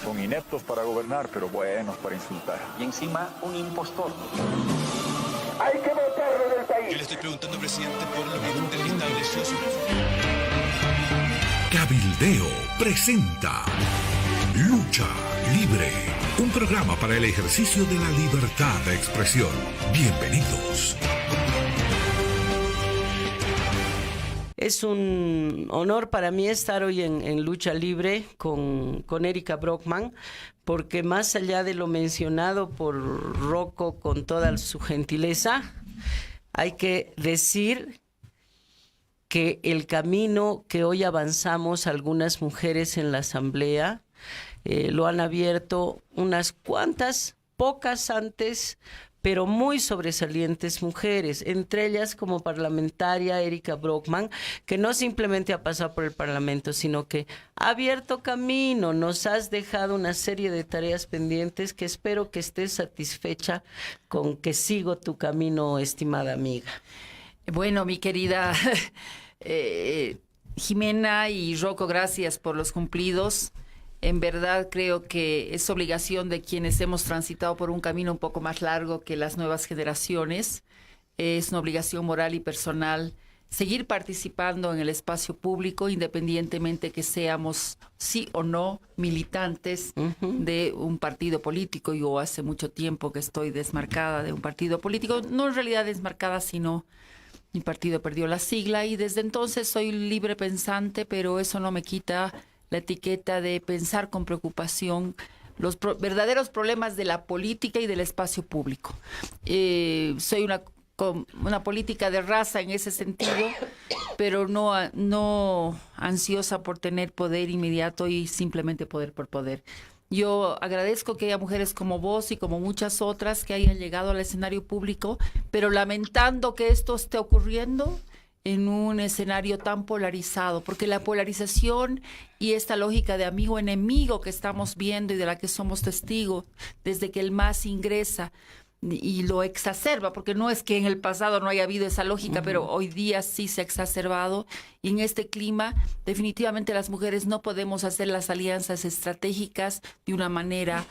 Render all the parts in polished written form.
Son ineptos para gobernar, pero buenos para insultar. Y encima, un impostor. Hay que votarlo del país. Yo le estoy preguntando, presidente, por lo que usted estableció su... Cabildeo presenta Lucha Libre, un programa para el ejercicio de la libertad de expresión. Bienvenidos. Es un honor para mí estar hoy en Lucha Libre con Erika Brockman, porque más allá de lo mencionado por Rocco con toda su gentileza, hay que decir que el camino que hoy avanzamos algunas mujeres en la Asamblea lo han abierto unas cuantas, pocas antes, pero muy sobresalientes mujeres, entre ellas como parlamentaria Erika Brockman, que no simplemente ha pasado por el Parlamento, sino que ha abierto camino, nos has dejado una serie de tareas pendientes que espero que estés satisfecha con que sigo tu camino, estimada amiga. Bueno, mi querida Jimena y Rocco, gracias por los cumplidos. En verdad creo que es obligación de quienes hemos transitado por un camino un poco más largo que las nuevas generaciones. Es una obligación moral y personal seguir participando en el espacio público, independientemente que seamos sí o no militantes de un partido político. Yo hace mucho tiempo que estoy desmarcada de un partido político, no en realidad desmarcada, sino mi partido perdió la sigla y desde entonces soy libre pensante, pero eso no me quita la etiqueta de pensar con preocupación los verdaderos problemas de la política y del espacio público. Soy una política de raza en ese sentido, pero no ansiosa por tener poder inmediato y simplemente poder por poder. Yo agradezco que haya mujeres como vos y como muchas otras que hayan llegado al escenario público, pero lamentando que esto esté ocurriendo en un escenario tan polarizado, porque la polarización y esta lógica de amigo-enemigo que estamos viendo y de la que somos testigos desde que el MAS ingresa y lo exacerba, porque no es que en el pasado no haya habido esa lógica, pero hoy día sí se ha exacerbado, y en este clima definitivamente las mujeres no podemos hacer las alianzas estratégicas de una manera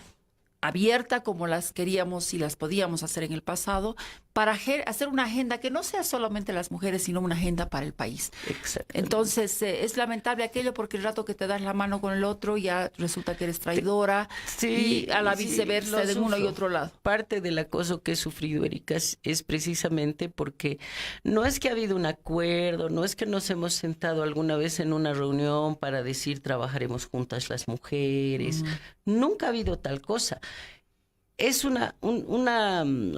abierta como las queríamos y las podíamos hacer en el pasado, para hacer una agenda que no sea solamente las mujeres, sino una agenda para el país. Entonces, es lamentable aquello porque el rato que te das la mano con el otro ya resulta que eres traidora, sí, y a la viceversa de uno y otro lado. Parte del acoso que he sufrido, Erika, es precisamente porque no es que ha habido un acuerdo, no es que nos hemos sentado alguna vez en una reunión para decir trabajaremos juntas las mujeres. Nunca ha habido tal cosa. Es una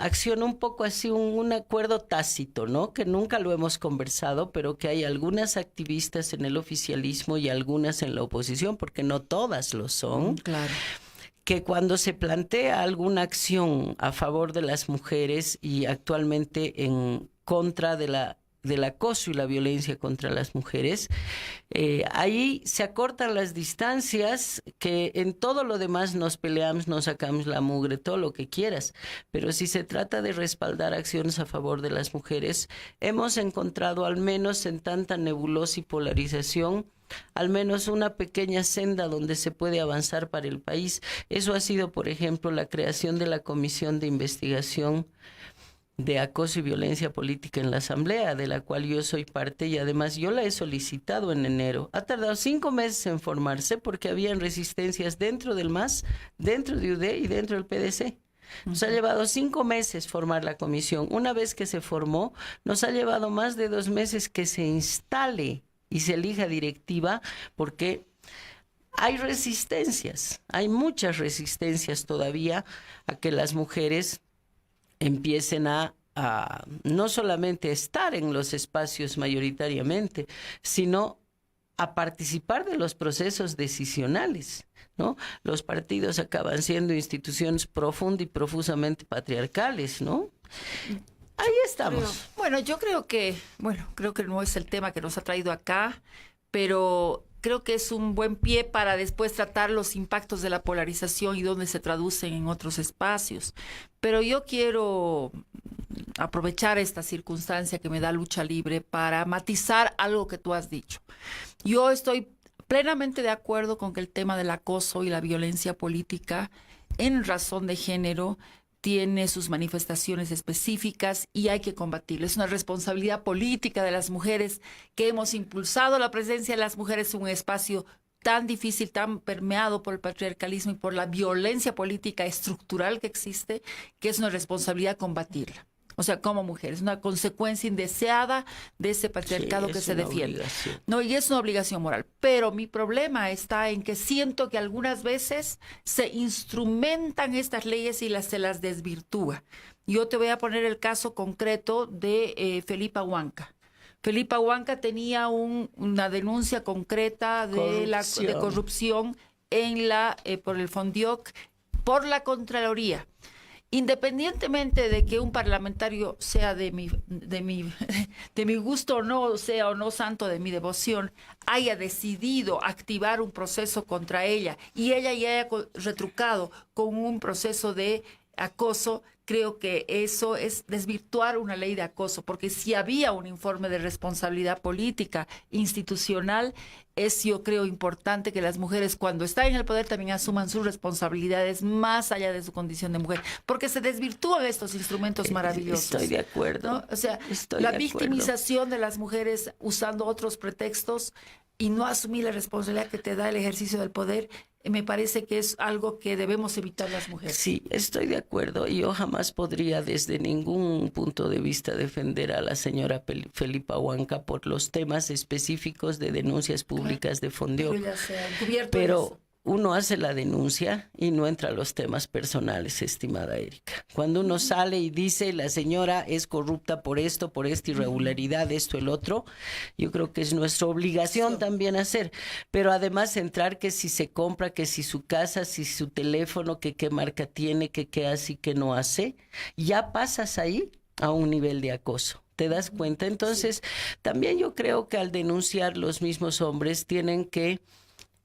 acción un poco así, un acuerdo tácito, ¿no? Que nunca lo hemos conversado, pero que hay algunas activistas en el oficialismo y algunas en la oposición, porque no todas lo son. Claro. Que cuando se plantea alguna acción a favor de las mujeres y actualmente en contra del acoso y la violencia contra las mujeres, ahí se acortan las distancias, que en todo lo demás nos peleamos, nos sacamos la mugre, todo lo que quieras, pero si se trata de respaldar acciones a favor de las mujeres, hemos encontrado, al menos en tanta nebulosa y polarización, al menos una pequeña senda donde se puede avanzar para el país. Eso ha sido, por ejemplo, la creación de la Comisión de Investigación de Acoso y Violencia Política en la Asamblea, de la cual yo soy parte, y además yo la he solicitado en enero. Ha tardado 5 meses en formarse porque habían resistencias dentro del MAS, dentro de UD y dentro del PDC. Nos ha llevado 5 meses formar la comisión. Una vez que se formó, nos ha llevado más de 2 meses que se instale y se elija directiva, porque hay resistencias, hay muchas resistencias todavía a que las mujeres empiecen a no solamente estar en los espacios mayoritariamente, sino a participar de los procesos decisionales, ¿no? Los partidos acaban siendo instituciones profunda y profusamente patriarcales, ¿no? Ahí estamos. Yo creo que no es el tema que nos ha traído acá, pero creo que es un buen pie para después tratar los impactos de la polarización y dónde se traducen en otros espacios. Pero yo quiero aprovechar esta circunstancia que me da Lucha Libre para matizar algo que tú has dicho. Yo estoy plenamente de acuerdo con que el tema del acoso y la violencia política en razón de género tiene sus manifestaciones específicas y hay que combatirlo. Es una responsabilidad política de las mujeres que hemos impulsado la presencia de las mujeres en un espacio tan difícil, tan permeado por el patriarcalismo y por la violencia política estructural que existe, que es una responsabilidad combatirla. O sea, como mujeres, una consecuencia indeseada de ese patriarcado que se defiende. No, y es una obligación moral. Pero mi problema está en que siento que algunas veces se instrumentan estas leyes y se las desvirtúa. Yo te voy a poner el caso concreto de Felipa Huanca. Felipa Huanca tenía una denuncia concreta de corrupción por el Fondioc, por la Contraloría. Independientemente de que un parlamentario sea de mi gusto o no, sea o no santo de mi devoción, haya decidido activar un proceso contra ella y ella ya haya retrucado con un proceso de acoso, creo que eso es desvirtuar una ley de acoso, porque si había un informe de responsabilidad política institucional, es, yo creo, importante que las mujeres cuando están en el poder también asuman sus responsabilidades más allá de su condición de mujer, porque se desvirtúan estos instrumentos maravillosos. Estoy de acuerdo. ¿No? O sea, la victimización de las mujeres usando otros pretextos y no asumir la responsabilidad que te da el ejercicio del poder, me parece que es algo que debemos evitar las mujeres. Sí, estoy de acuerdo. Yo jamás podría desde ningún punto de vista defender a la señora Felipa Huanca por los temas específicos de denuncias públicas de Fondioc. Pero uno hace la denuncia y no entra a los temas personales, estimada Erika. Cuando uno sale y dice la señora es corrupta por esto, por esta irregularidad, esto, el otro, yo creo que es nuestra obligación también hacer. Pero además entrar que si se compra, que si su casa, si su teléfono, que qué marca tiene, que qué hace y qué no hace, ya pasas ahí a un nivel de acoso. ¿Te das cuenta? Entonces, también yo creo que al denunciar los mismos hombres tienen que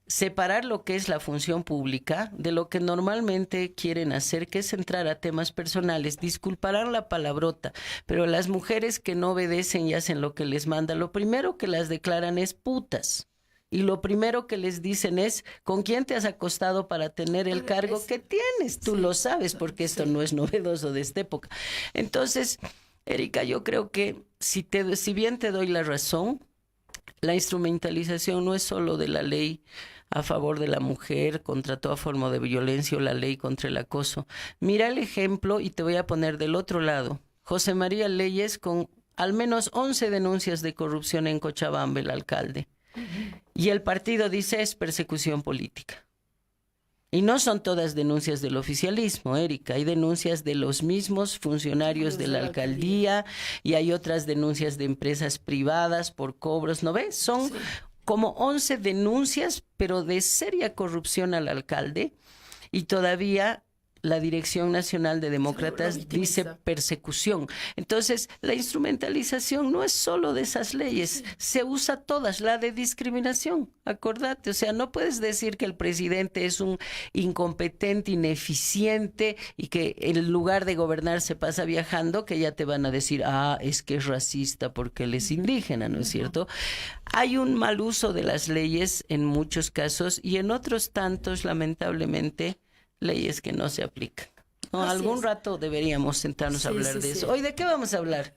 separar lo que es la función pública de lo que normalmente quieren hacer, que es entrar a temas personales. Disculparán la palabrota, pero las mujeres que no obedecen y hacen lo que les manda, lo primero que las declaran es putas. Y lo primero que les dicen es, ¿con quién te has acostado para tener el cargo que tienes? Tú lo sabes, porque esto no es novedoso de esta época. Entonces, Erika, yo creo que si bien te doy la razón, la instrumentalización no es solo de la ley a favor de la mujer, contra toda forma de violencia o la ley contra el acoso. Mira el ejemplo y te voy a poner del otro lado. José María Leyes con al menos 11 denuncias de corrupción en Cochabamba, el alcalde. Y el partido dice es persecución política. Y no son todas denuncias del oficialismo, Erika. Hay denuncias de los mismos funcionarios de la alcaldía y hay otras denuncias de empresas privadas por cobros, ¿no ves? Son como 11 denuncias, pero de seria corrupción al alcalde, y todavía la Dirección Nacional de Demócratas dice persecución. Entonces, la instrumentalización no es solo de esas leyes, se usa todas, la de discriminación, acordate. O sea, no puedes decir que el presidente es un incompetente, ineficiente y que en lugar de gobernar se pasa viajando, que ya te van a decir, es que es racista porque él es indígena, ¿no es cierto? Hay un mal uso de las leyes en muchos casos y en otros tantos, lamentablemente, leyes que no se aplican. No, algún rato deberíamos sentarnos a hablar de eso. ¿Hoy de qué vamos a hablar?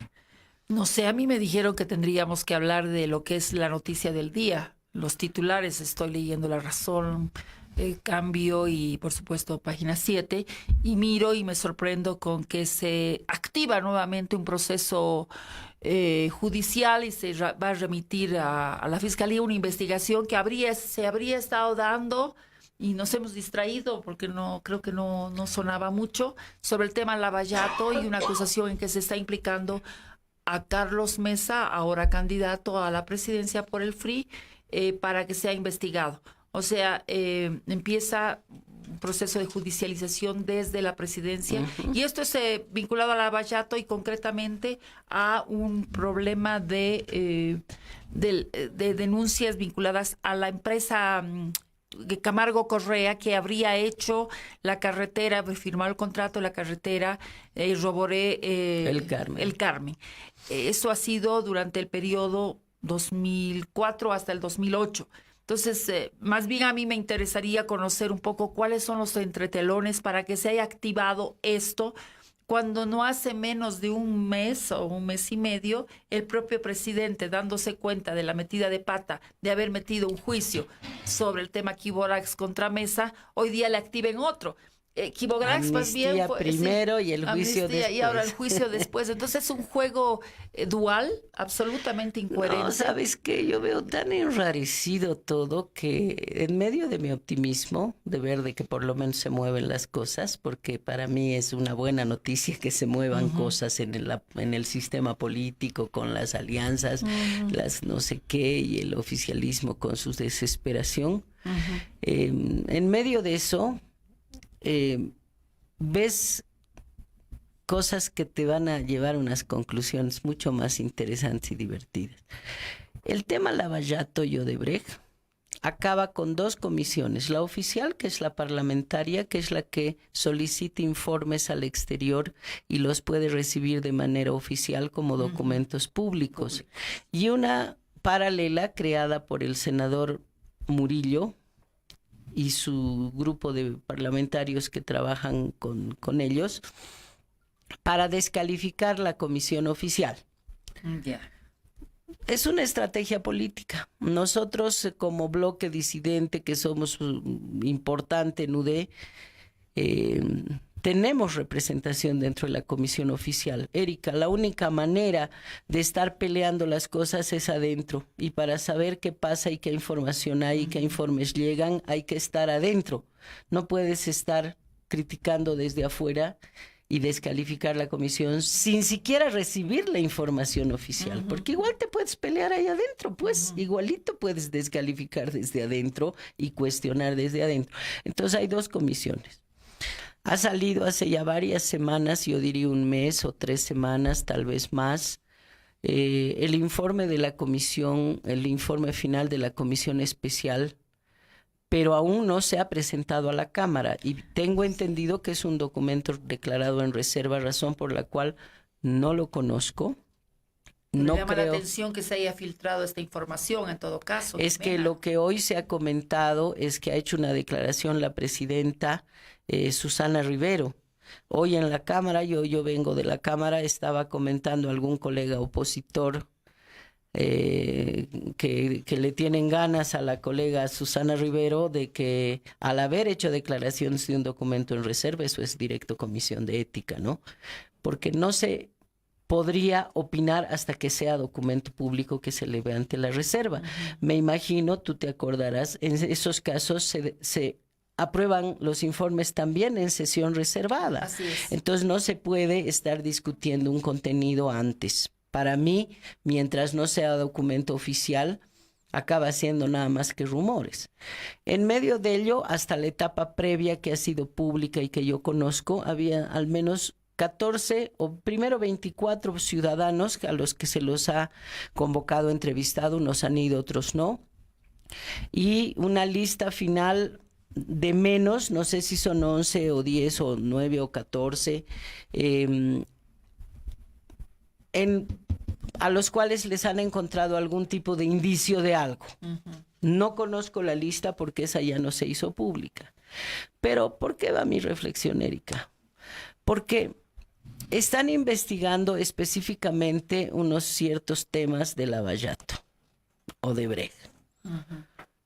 No sé, a mí me dijeron que tendríamos que hablar de lo que es la noticia del día. Los titulares, estoy leyendo La Razón, Cambio y, por supuesto, Página 7, y miro y me sorprendo con que se activa nuevamente un proceso judicial y se va a remitir a la Fiscalía una investigación que se habría estado dando y nos hemos distraído porque creo que no sonaba mucho sobre el tema Lavallato y una acusación en que se está implicando a Carlos Mesa, ahora candidato a la presidencia por el FRI, para que sea investigado. O sea, empieza un proceso de judicialización desde la presidencia y esto es vinculado a Lavallato y concretamente a un problema de denuncias vinculadas a la empresa Camargo Correa, que habría hecho la carretera, firmó el contrato de la carretera Roboré El Carmen. Eso ha sido durante el periodo 2004 hasta el 2008. Entonces, más bien a mí me interesaría conocer un poco cuáles son los entretelones para que se haya activado esto, cuando no hace menos de un mes o un mes y medio, el propio presidente, dándose cuenta de la metida de pata, de haber metido un juicio sobre el tema Kiborax contra Mesa, hoy día le activen otro. Kiborax más bien fue primero y el juicio después. Y ahora el juicio después. Entonces es un juego dual, absolutamente incoherente. No, ¿sabes qué? Yo veo tan enrarecido todo que en medio de mi optimismo, de ver de que por lo menos se mueven las cosas, porque para mí es una buena noticia que se muevan cosas en el sistema político, con las alianzas, las no sé qué, y el oficialismo con su desesperación. En medio de eso, ves cosas que te van a llevar a unas conclusiones mucho más interesantes y divertidas. El tema Lavallato y Odebrecht acaba con dos comisiones, la oficial, que es la parlamentaria, que es la que solicita informes al exterior y los puede recibir de manera oficial como documentos públicos, y una paralela creada por el senador Murillo y su grupo de parlamentarios que trabajan con ellos para descalificar la comisión oficial. Es una estrategia política. Nosotros, como bloque disidente, que somos importante en UD, tenemos representación dentro de la comisión oficial. Erika, la única manera de estar peleando las cosas es adentro, y para saber qué pasa y qué información hay y qué informes llegan, hay que estar adentro. No puedes estar criticando desde afuera y descalificar la comisión sin siquiera recibir la información oficial, porque igual te puedes pelear ahí adentro, pues igualito puedes descalificar desde adentro y cuestionar desde adentro. Entonces hay dos comisiones. Ha salido hace ya varias semanas, yo diría un mes o 3 semanas, tal vez más, el informe de la comisión, el informe final de la comisión especial, pero aún no se ha presentado a la Cámara, y tengo entendido que es un documento declarado en reserva, razón por la cual no lo conozco. No me llama creo. la atención que se haya filtrado esta información en todo caso. Es que lo que hoy se ha comentado es que ha hecho una declaración la presidenta Susana Rivero. Hoy en la Cámara, yo vengo de la Cámara, estaba comentando algún colega opositor que le tienen ganas a la colega Susana Rivero de que al haber hecho declaraciones de un documento en reserva, eso es directo comisión de ética, ¿no? Porque no se podría opinar hasta que sea documento público que se levante la reserva. Me imagino, tú te acordarás, en esos casos se aprueban los informes también en sesión reservada. Así es. Entonces no se puede estar discutiendo un contenido antes. Para mí, mientras no sea documento oficial, acaba siendo nada más que rumores. En medio de ello, hasta la etapa previa que ha sido pública y que yo conozco, había al menos 14 o primero 24 ciudadanos a los que se los ha convocado, entrevistado, unos han ido, otros no, y una lista final de menos, no sé si son 11 o 10 o 9 o 14, a los cuales les han encontrado algún tipo de indicio de algo. No conozco la lista porque esa ya no se hizo pública. Pero ¿por qué va mi reflexión, Erika? Porque están investigando específicamente unos ciertos temas de Lavallato, Odebrecht.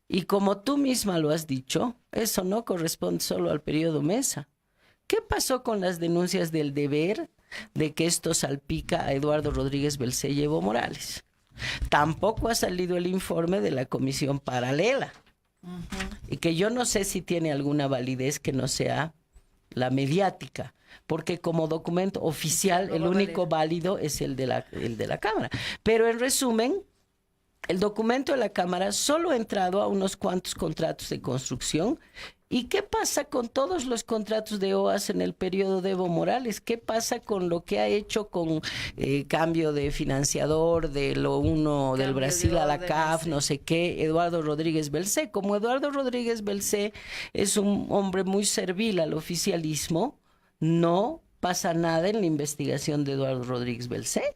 Y como tú misma lo has dicho, eso no corresponde solo al periodo Mesa. ¿Qué pasó con las denuncias del deber de que esto salpica a Eduardo Rodríguez Belcé y Evo Morales? Tampoco ha salido el informe de la comisión paralela. Y que yo no sé si tiene alguna validez que no sea la mediática, porque como documento oficial el único válido es el de la Cámara. Pero en resumen, el documento de la Cámara solo ha entrado a unos cuantos contratos de construcción. ¿Y qué pasa con todos los contratos de OAS en el periodo de Evo Morales? ¿Qué pasa con lo que ha hecho con cambio de financiador de lo uno del Brasil a la CAF, no sé qué, Eduardo Rodríguez Belcé? Como Eduardo Rodríguez Belcé es un hombre muy servil al oficialismo, no pasa nada en la investigación de Eduardo Rodríguez Belcé.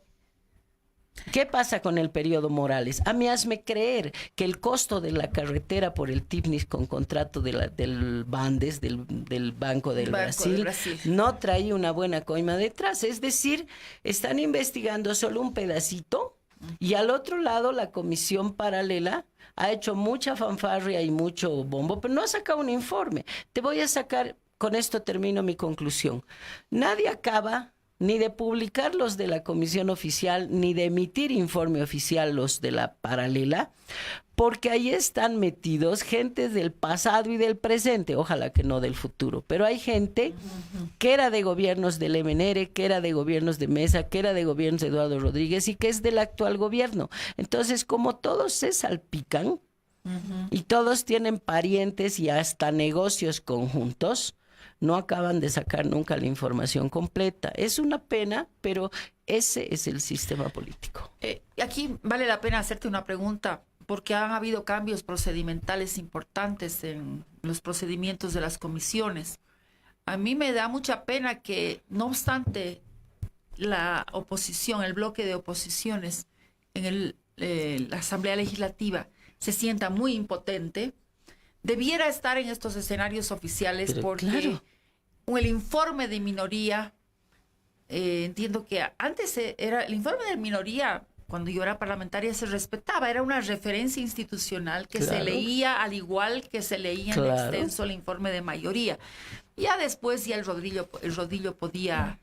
¿Qué pasa con el periodo Morales? A mí hazme creer que el costo de la carretera por el TIPNIS con contrato del Bandes, del Banco del Brasil, no trae una buena coima detrás. Es decir, están investigando solo un pedacito y al otro lado la comisión paralela ha hecho mucha fanfarria y mucho bombo, pero no ha sacado un informe. Te voy a sacar, con esto termino mi conclusión. Nadie acaba ni de publicar los de la comisión oficial, ni de emitir informe oficial los de la paralela, porque ahí están metidos gente del pasado y del presente, ojalá que no del futuro, pero hay gente que era de gobiernos del MNR, que era de gobiernos de Mesa, que era de gobiernos de Eduardo Rodríguez y que es del actual gobierno. Entonces, como todos se salpican y todos tienen parientes y hasta negocios conjuntos, no acaban de sacar nunca la información completa. Es una pena, pero ese es el sistema político. Aquí vale la pena hacerte una pregunta, porque han habido cambios procedimentales importantes en los procedimientos de las comisiones. A mí me da mucha pena que, no obstante, la oposición, el bloque de oposiciones en la Asamblea Legislativa se sienta muy impotente. Debiera estar en estos escenarios oficiales, pero porque claro, el informe de minoría, entiendo que antes era el informe de minoría, cuando yo era parlamentaria se respetaba, era una referencia institucional que se leía al igual que se leía en extenso el informe de mayoría. Ya después el rodillo podía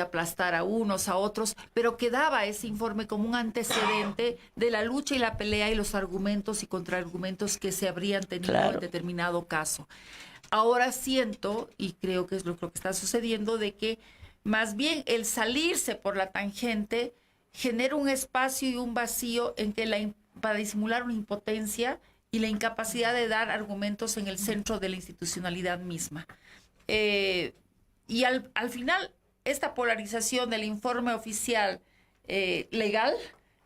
aplastar a unos, a otros, pero quedaba ese informe como un antecedente de la lucha y la pelea y los argumentos y contraargumentos que se habrían tenido en determinado caso. Ahora siento, y creo que es lo que está sucediendo, de que más bien el salirse por la tangente genera un espacio y un vacío en que para disimular una impotencia y la incapacidad de dar argumentos en el centro de la institucionalidad misma. Y al final, esta polarización del informe oficial legal,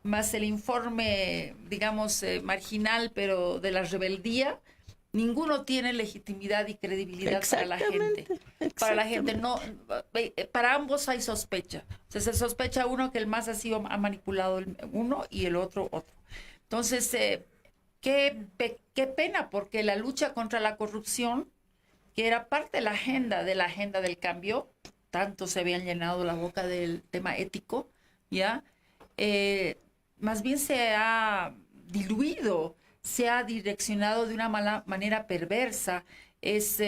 más el informe, digamos, marginal, pero de la rebeldía, ninguno tiene legitimidad y credibilidad para la gente. Para la gente, no, para ambos hay sospecha. O sea, se sospecha uno que el MAS ha manipulado uno y el otro. Entonces, qué pena, porque la lucha contra la corrupción, que era parte de la agenda del cambio, tanto se habían llenado la boca del tema ético, ¿ya? Más bien se ha diluido, se ha direccionado de una manera perversa. Es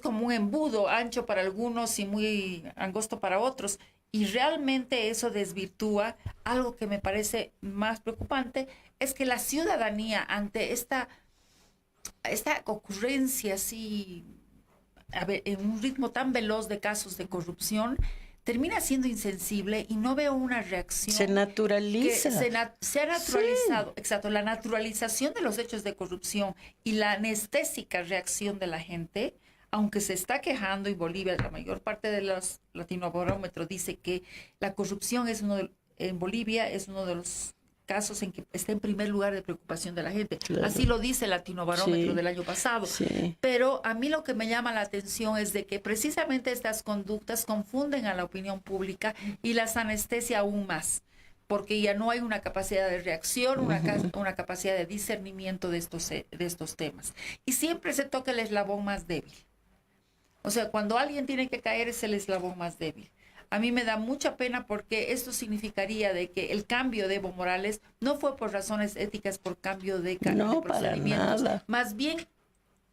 como un embudo, ancho para algunos y muy angosto para otros. Y realmente eso desvirtúa. Algo que me parece más preocupante es que la ciudadanía, ante esta ocurrencia así, en un ritmo tan veloz de casos de corrupción, termina siendo insensible y no veo una reacción. Se naturaliza. Se ha naturalizado, exacto, la naturalización de los hechos de corrupción y la anestésica reacción de la gente, aunque se está quejando, y Bolivia, la mayor parte de los latinobarómetros dice que la corrupción en Bolivia es uno de los casos en que está en primer lugar de preocupación de la gente. Así lo dice el Latinobarómetro del año pasado. Pero a mí lo que me llama la atención es de que precisamente estas conductas confunden a la opinión pública y las anestesia aún más, porque ya no hay una capacidad de reacción, una capacidad de discernimiento de estos temas. Y siempre se toca el eslabón más débil. O sea, cuando alguien tiene que caer es el eslabón más débil. A mí me da mucha pena, porque esto significaría de que el cambio de Evo Morales no fue por razones éticas, por cambio de procedimientos. Más bien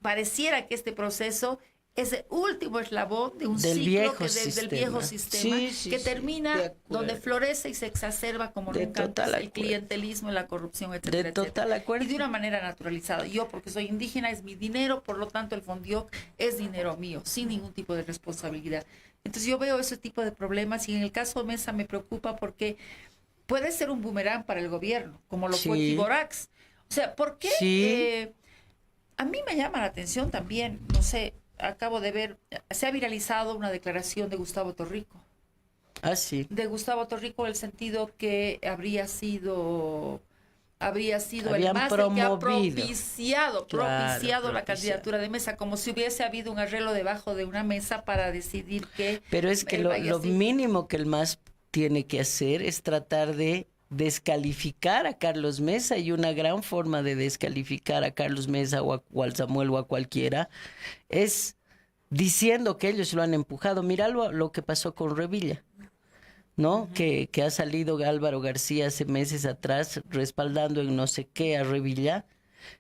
pareciera que este proceso es el último eslabón de un ciclo del viejo sistema que termina donde florece y se exacerba como nunca antes el clientelismo, la corrupción, etcétera, etcétera. Y de una manera naturalizada. Yo, porque soy indígena, es mi dinero, por lo tanto el Fondioc es dinero mío, sin ningún tipo de responsabilidad. Entonces yo veo ese tipo de problemas, y en el caso de Mesa me preocupa porque puede ser un boomerang para el gobierno, como lo fue Tiborax. O sea, ¿por qué? A mí me llama la atención también, no sé, acabo de ver, se ha viralizado una declaración de Gustavo Torrico. De Gustavo Torrico, en el sentido que habría sido habría sido Habían el MAS el que ha promovido. propiciado la candidatura de Mesa, como si hubiese habido un arreglo debajo de una mesa para decidir que... Pero es que lo mínimo que el MAS tiene que hacer es tratar de descalificar a Carlos Mesa, y una gran forma de descalificar a Carlos Mesa o al Samuel o a cualquiera es diciendo que ellos lo han empujado. Mira lo que pasó con Revilla, ¿no? Que ha salido Álvaro García hace meses atrás respaldando en no sé qué a Revilla,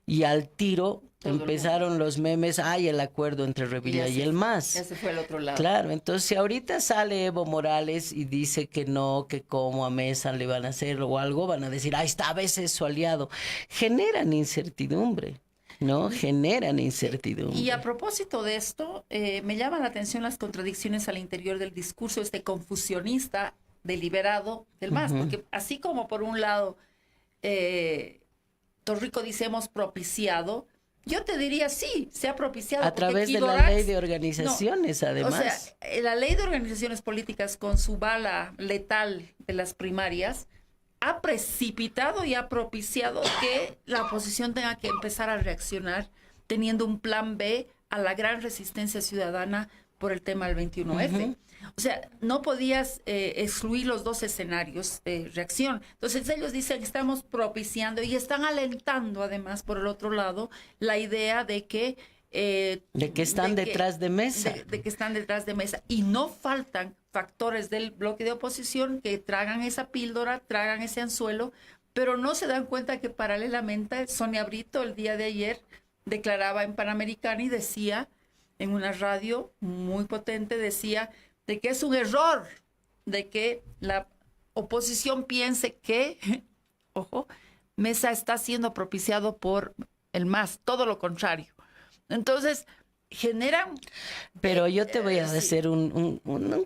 y al tiro empezaron los memes, hay el acuerdo entre Revilla y el MAS. Ya se fue al otro lado. Claro, entonces si ahorita sale Evo Morales y dice que no, que como a Mesa le van a hacer o algo, van a decir, ahí está, a veces su aliado. Generan incertidumbre, ¿no? Generan incertidumbre. Y a propósito de esto, me llama la atención las contradicciones al interior del discurso confusionista deliberado del MAS, porque así como por un lado Torrico dice hemos propiciado, yo te diría sí, se ha propiciado. A través de la ley de organizaciones, además. O sea, la ley de organizaciones políticas con su bala letal de las primarias ha precipitado y ha propiciado que la oposición tenga que empezar a reaccionar teniendo un plan B a la gran resistencia ciudadana por el tema del 21F. O sea, no podías excluir los dos escenarios de reacción. Entonces ellos dicen que estamos propiciando y están alentando además por el otro lado la idea de que están detrás de Mesa. De que están detrás de Mesa. Y no faltan factores del bloque de oposición que tragan esa píldora, tragan ese anzuelo, pero no se dan cuenta que paralelamente Sonia Brito el día de ayer declaraba en Panamericana y decía en una radio muy potente, decía de que es un error de que la oposición piense que, ojo, Mesa está siendo propiciado por el MAS, todo lo contrario. Entonces, generan... Pero yo te voy a hacer un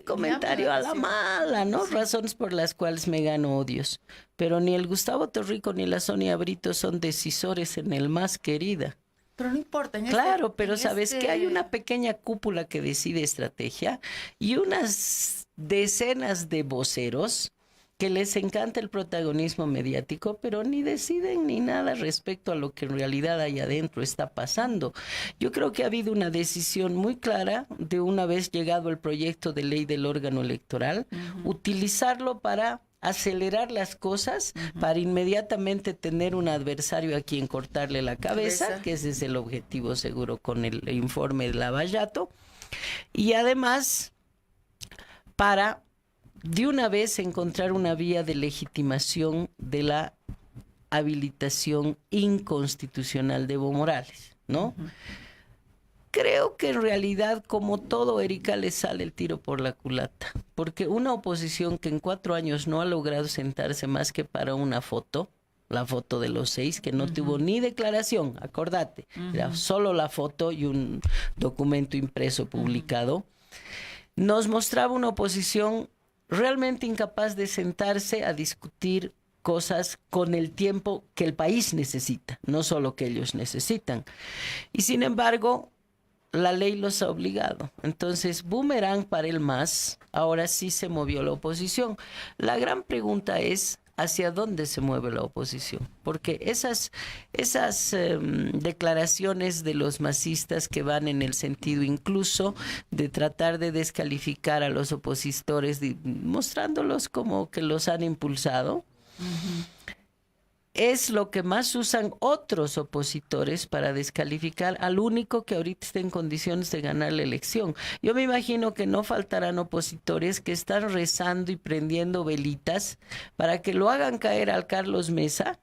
comentario a la mala, ¿no? Sí. Razones por las cuales me gano odios. Pero ni el Gustavo Torrico ni la Sonia Brito son decisores en el MAS, querida. Pero no importa. Claro, pero sabes que hay una pequeña cúpula que decide estrategia y unas decenas de voceros que les encanta el protagonismo mediático, pero ni deciden ni nada respecto a lo que en realidad ahí adentro está pasando. Yo creo que ha habido una decisión muy clara de, una vez llegado el proyecto de ley del órgano electoral, utilizarlo para acelerar las cosas, para inmediatamente tener un adversario a quien cortarle la cabeza, que ese es el objetivo seguro con el informe de Lavallato, y además para de una vez encontrar una vía de legitimación de la habilitación inconstitucional de Evo Morales, ¿no? Creo que en realidad, como todo, Erika, le sale el tiro por la culata, porque una oposición que en 4 años no ha logrado sentarse más que para una foto, la foto de los 6, que no tuvo ni declaración, acordate, era solo la foto y un documento impreso publicado, nos mostraba una oposición realmente incapaz de sentarse a discutir cosas con el tiempo que el país necesita, no solo que ellos necesitan. Y sin embargo, la ley los ha obligado. Entonces, boomerang para el MAS, ahora sí se movió la oposición. La gran pregunta es, ¿hacia dónde se mueve la oposición? Porque esas declaraciones de los masistas que van en el sentido incluso de tratar de descalificar a los opositores, mostrándolos como que los han impulsado, es lo que más usan otros opositores para descalificar al único que ahorita está en condiciones de ganar la elección. Yo me imagino que no faltarán opositores que están rezando y prendiendo velitas para que lo hagan caer al Carlos Mesa,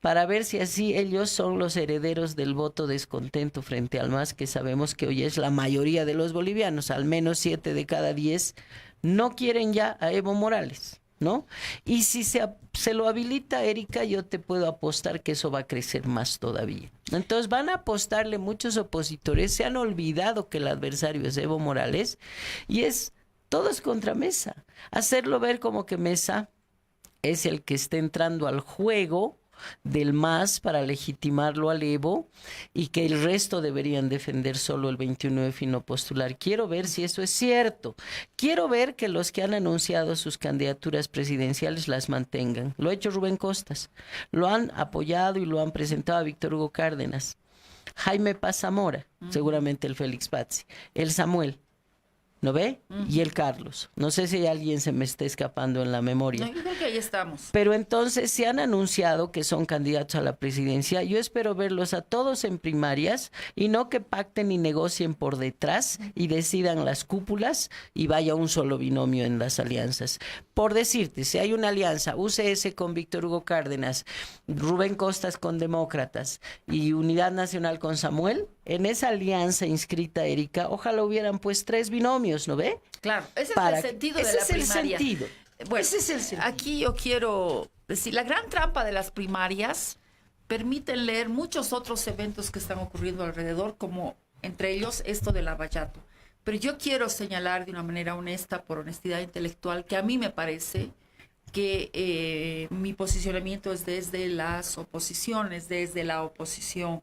para ver si así ellos son los herederos del voto descontento frente al MAS, que sabemos que hoy es la mayoría de los bolivianos, al menos 7 de cada 10 no quieren ya a Evo Morales, ¿no? Y si se lo habilita Erika, yo te puedo apostar que eso va a crecer más todavía. Entonces van a apostarle muchos opositores, se han olvidado que el adversario es Evo Morales y es todos contra Mesa. Hacerlo ver como que Mesa es el que está entrando al juego del MAS para legitimarlo al Evo y que el resto deberían defender solo el 29F y no postular. Quiero ver si eso es cierto. Quiero ver que los que han anunciado sus candidaturas presidenciales las mantengan. Lo ha hecho Rubén Costas. Lo han apoyado y lo han presentado a Víctor Hugo Cárdenas. Jaime Paz Zamora, seguramente el Félix Pazzi. El Samuel. ¿No ve? Y el Carlos. No sé si alguien se me está escapando en la memoria. No, yo creo que ahí estamos. Pero entonces se han anunciado que son candidatos a la presidencia. Yo espero verlos a todos en primarias y no que pacten y negocien por detrás y decidan las cúpulas y vaya un solo binomio en las alianzas. Por decirte, si hay una alianza UCS con Víctor Hugo Cárdenas, Rubén Costas con Demócratas y Unidad Nacional con Samuel, en esa alianza inscrita, Erika, ojalá hubieran pues 3 binomios, ¿no ve? Claro, ese Para- es el sentido de ese la es el primaria. sentido. Bueno, Ese es el sentido. aquí yo quiero decir, la gran trampa de las primarias permiten leer muchos otros eventos que están ocurriendo alrededor, como entre ellos esto del Lavallato. Pero yo quiero señalar de una manera honesta, por honestidad intelectual, que a mí me parece que mi posicionamiento es desde las oposiciones, desde la oposición.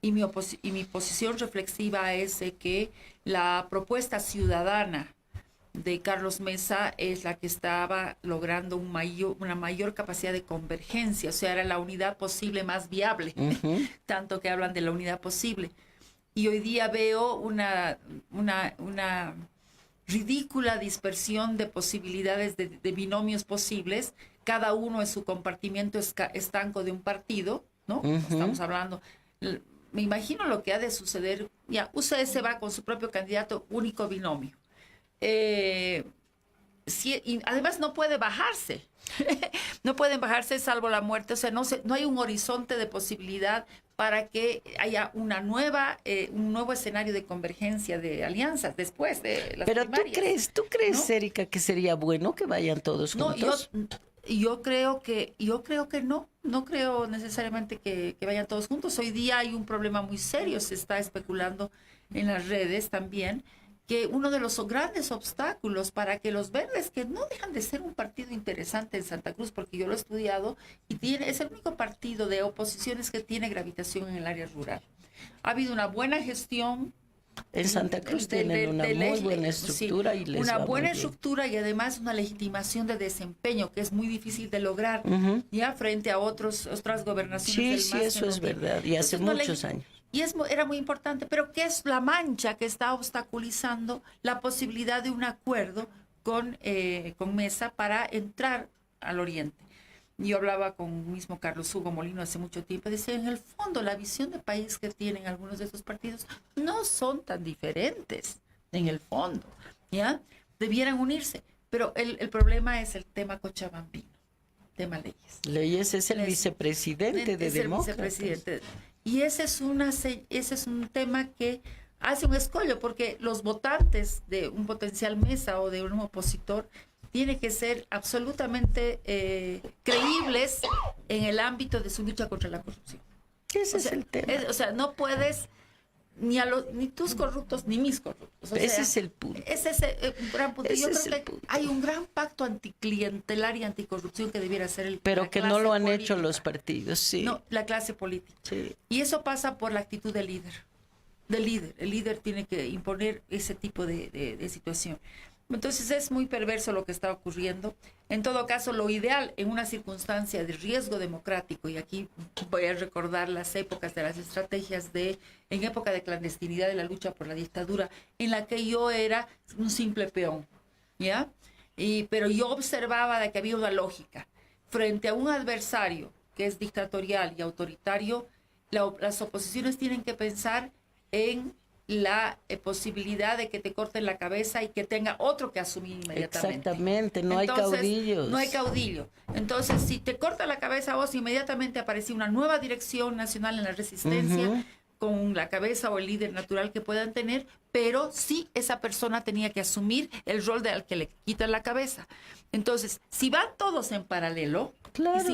Y mi posición reflexiva es de que la propuesta ciudadana de Carlos Mesa es la que estaba logrando una mayor capacidad de convergencia, o sea, era la unidad posible más viable, tanto que hablan de la unidad posible. Y hoy día veo una ridícula dispersión de posibilidades de binomios posibles, cada uno en su compartimiento estanco de un partido, ¿no? Estamos hablando, me imagino lo que ha de suceder, ya, UCS va con su propio candidato, único binomio. Y además no puede bajarse, no pueden bajarse salvo la muerte, o sea, no hay un horizonte de posibilidad para que haya un nuevo escenario de convergencia de alianzas después de las Pero primarias. ¿tú crees, ¿no? Erika, que sería bueno que vayan todos juntos? No, yo creo que no creo necesariamente que vayan todos juntos. Hoy día hay un problema muy serio, se está especulando en las redes también, que uno de los grandes obstáculos para que los verdes, que no dejan de ser un partido interesante en Santa Cruz, porque yo lo he estudiado, y es el único partido de oposiciones que tiene gravitación en el área rural. Ha habido una buena gestión. En Santa Cruz tienen una muy buena estructura, sí, y les una va buena muy bien. estructura y además una legitimación de desempeño que es muy difícil de lograr ya frente a otras gobernaciones Sí, del MAS eso que no es tienen. verdad, y hace Entonces, muchos años. Y era muy importante, pero ¿qué es la mancha que está obstaculizando la posibilidad de un acuerdo con Mesa para entrar al Oriente? Yo hablaba con mismo Carlos Hugo Molino hace mucho tiempo, decía, en el fondo la visión de país que tienen algunos de estos partidos no son tan diferentes, en el fondo, ¿ya? Debieran unirse, pero el problema es el tema cochabambino, tema leyes. Leyes es el vicepresidente de Demócratas. Y ese es un tema que hace un escollo, porque los votantes de un potencial Mesa o de un opositor tienen que ser absolutamente creíbles en el ámbito de su lucha contra la corrupción. Ese es el tema. O sea, no puedes ni tus corruptos ni mis corruptos. O Ese sea, es el punto. Ese es un gran punto. Yo creo que hay un gran pacto anticlientelar y anticorrupción que debiera ser pero que no lo han política. hecho los partidos, sí. No, la clase política. Sí. Y eso pasa por la actitud del líder. El líder tiene que imponer ese tipo de situación. Entonces es muy perverso lo que está ocurriendo. En todo caso, lo ideal en una circunstancia de riesgo democrático, y aquí voy a recordar las épocas de las estrategias en época de clandestinidad de la lucha por la dictadura, en la que yo era un simple peón, ¿ya? Pero yo observaba de que había una lógica. Frente a un adversario que es dictatorial y autoritario, las oposiciones tienen que pensar en la posibilidad de que te corten la cabeza y que tenga otro que asumir inmediatamente. Exactamente, no hay caudillos. No hay caudillo. Entonces, si te corta la cabeza a vos, inmediatamente aparece una nueva dirección nacional en la resistencia, con la cabeza o el líder natural que puedan tener, pero sí esa persona tenía que asumir el rol al que le quitan la cabeza. Entonces, si van todos en paralelo, Claro. y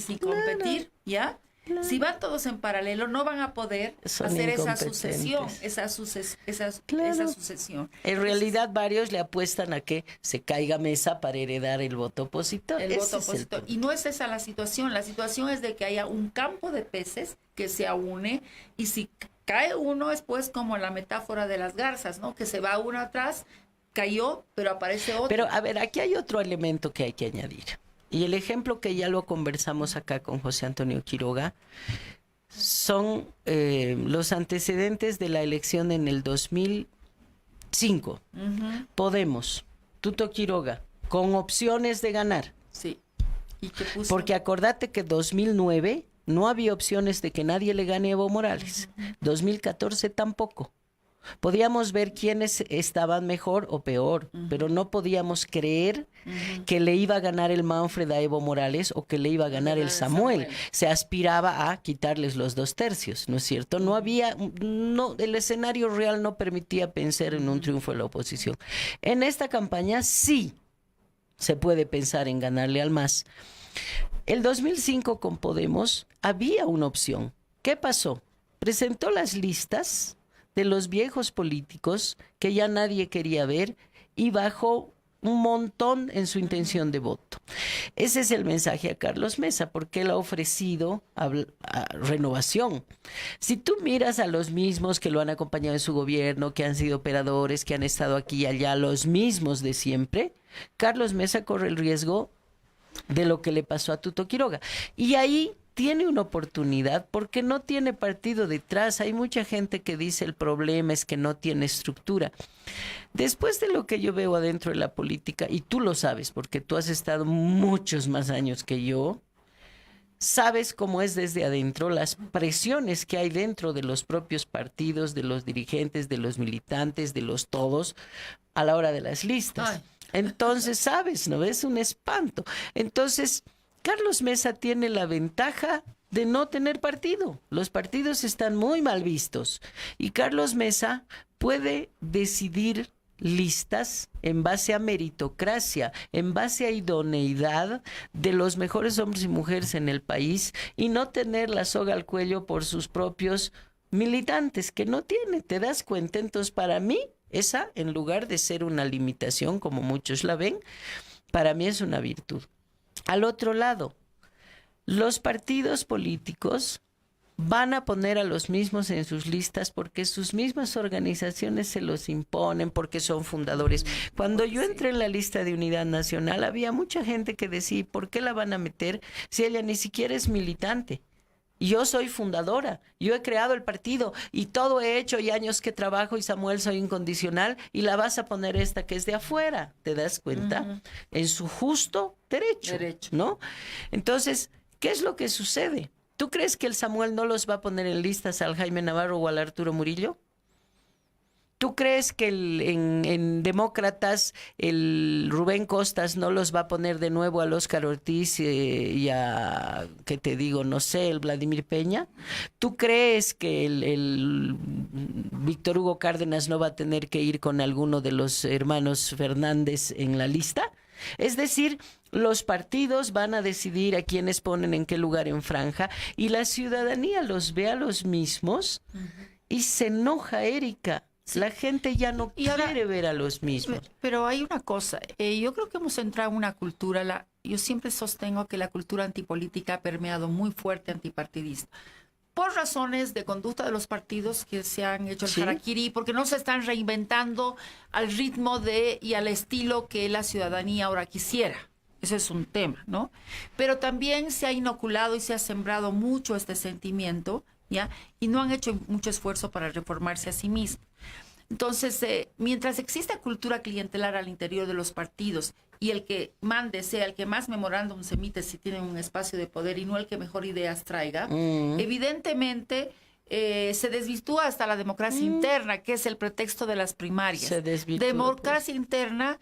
sin competir, ¿ya? Si van todos en paralelo, no van a poder Son hacer esa incompetentes. sucesión. En realidad, varios le apuestan a que se caiga Mesa para heredar el voto opositor. El Ese voto es el opositor. punto. Y no es esa la situación. La situación es de que haya un campo de peces que se aúne, y si cae uno es pues como la metáfora de las garzas, ¿no? Que se va uno atrás, cayó, pero aparece otro. Pero a ver, aquí hay otro elemento que hay que añadir. Y el ejemplo que ya lo conversamos acá con José Antonio Quiroga son los antecedentes de la elección en el 2005. Podemos, Tuto Quiroga, con opciones de ganar. Sí. ¿Y qué puso? Porque acordate que 2009 no había opciones de que nadie le gane a Evo Morales. 2014 tampoco. Podíamos ver quiénes estaban mejor o peor, pero no podíamos creer que le iba a ganar el Manfred a Evo Morales o que le iba a ganar el Samuel. Se aspiraba a quitarles los 2/3, ¿no es cierto? No había, el escenario real no permitía pensar en un triunfo de la oposición. En esta campaña sí se puede pensar en ganarle al MAS. El 2005 con Podemos había una opción. ¿Qué pasó? Presentó las listas de los viejos políticos que ya nadie quería ver y bajó un montón en su intención de voto. Ese es el mensaje a Carlos Mesa, porque él ha ofrecido a renovación. Si tú miras a los mismos que lo han acompañado en su gobierno, que han sido operadores, que han estado aquí y allá, los mismos de siempre, Carlos Mesa corre el riesgo de lo que le pasó a Tuto Quiroga. Y ahí tiene una oportunidad porque no tiene partido detrás. Hay mucha gente que dice el problema es que no tiene estructura. Después de lo que yo veo adentro de la política, y tú lo sabes porque tú has estado muchos más años que yo, sabes cómo es desde adentro, las presiones que hay dentro de los propios partidos, de los dirigentes, de los militantes, de los todos, a la hora de las listas. Ay. Entonces, sabes, ¿no? Es un espanto. Entonces, Carlos Mesa tiene la ventaja de no tener partido. Los partidos están muy mal vistos. Y Carlos Mesa puede decidir listas en base a meritocracia, en base a idoneidad de los mejores hombres y mujeres en el país y no tener la soga al cuello por sus propios militantes, que no tiene, ¿te das cuenta? Entonces, para mí, esa, en lugar de ser una limitación, como muchos la ven, para mí es una virtud. Al otro lado, los partidos políticos van a poner a los mismos en sus listas porque sus mismas organizaciones se los imponen, porque son fundadores. Cuando yo entré en la lista de Unidad Nacional, había mucha gente que decía, ¿por qué la van a meter si ella ni siquiera es militante? Yo soy fundadora, yo he creado el partido y todo he hecho y años que trabajo y Samuel soy incondicional y la vas a poner esta que es de afuera, ¿te das cuenta? En su justo derecho, ¿no? Entonces, ¿qué es lo que sucede? ¿Tú crees que el Samuel no los va a poner en listas al Jaime Navarro o al Arturo Murillo? ¿Tú crees que en Demócratas el Rubén Costas no los va a poner de nuevo al Óscar Ortiz y a, ¿qué te digo? No sé, el Vladimir Peña. ¿Tú crees que el Víctor Hugo Cárdenas no va a tener que ir con alguno de los hermanos Fernández en la lista? Es decir, los partidos van a decidir a quiénes ponen en qué lugar en franja y la ciudadanía los ve a los mismos y se enoja, Erika. La gente ya no quiere ver a los mismos. Pero hay una cosa, yo creo que hemos entrado en una cultura, yo siempre sostengo que la cultura antipolítica ha permeado muy fuerte antipartidista. Por razones de conducta de los partidos que se han hecho el harakiri, porque no se están reinventando al ritmo y al estilo que la ciudadanía ahora quisiera. Ese es un tema, ¿no? Pero también se ha inoculado y se ha sembrado mucho este sentimiento, ¿ya? Y no han hecho mucho esfuerzo para reformarse a sí mismos. Entonces, mientras exista cultura clientelar al interior de los partidos y el que mande sea el que más memorándum se emite si tiene un espacio de poder y no el que mejor ideas traiga, evidentemente se desvirtúa hasta la democracia interna, que es el pretexto de las primarias. Se desvirtúa, democracia interna,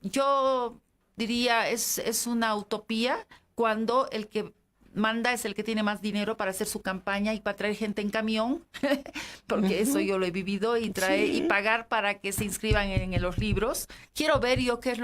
yo diría, es una utopía cuando el que manda es el que tiene más dinero para hacer su campaña y para traer gente en camión, porque eso yo lo he vivido, y pagar para que se inscriban en los libros. Quiero ver yo qué es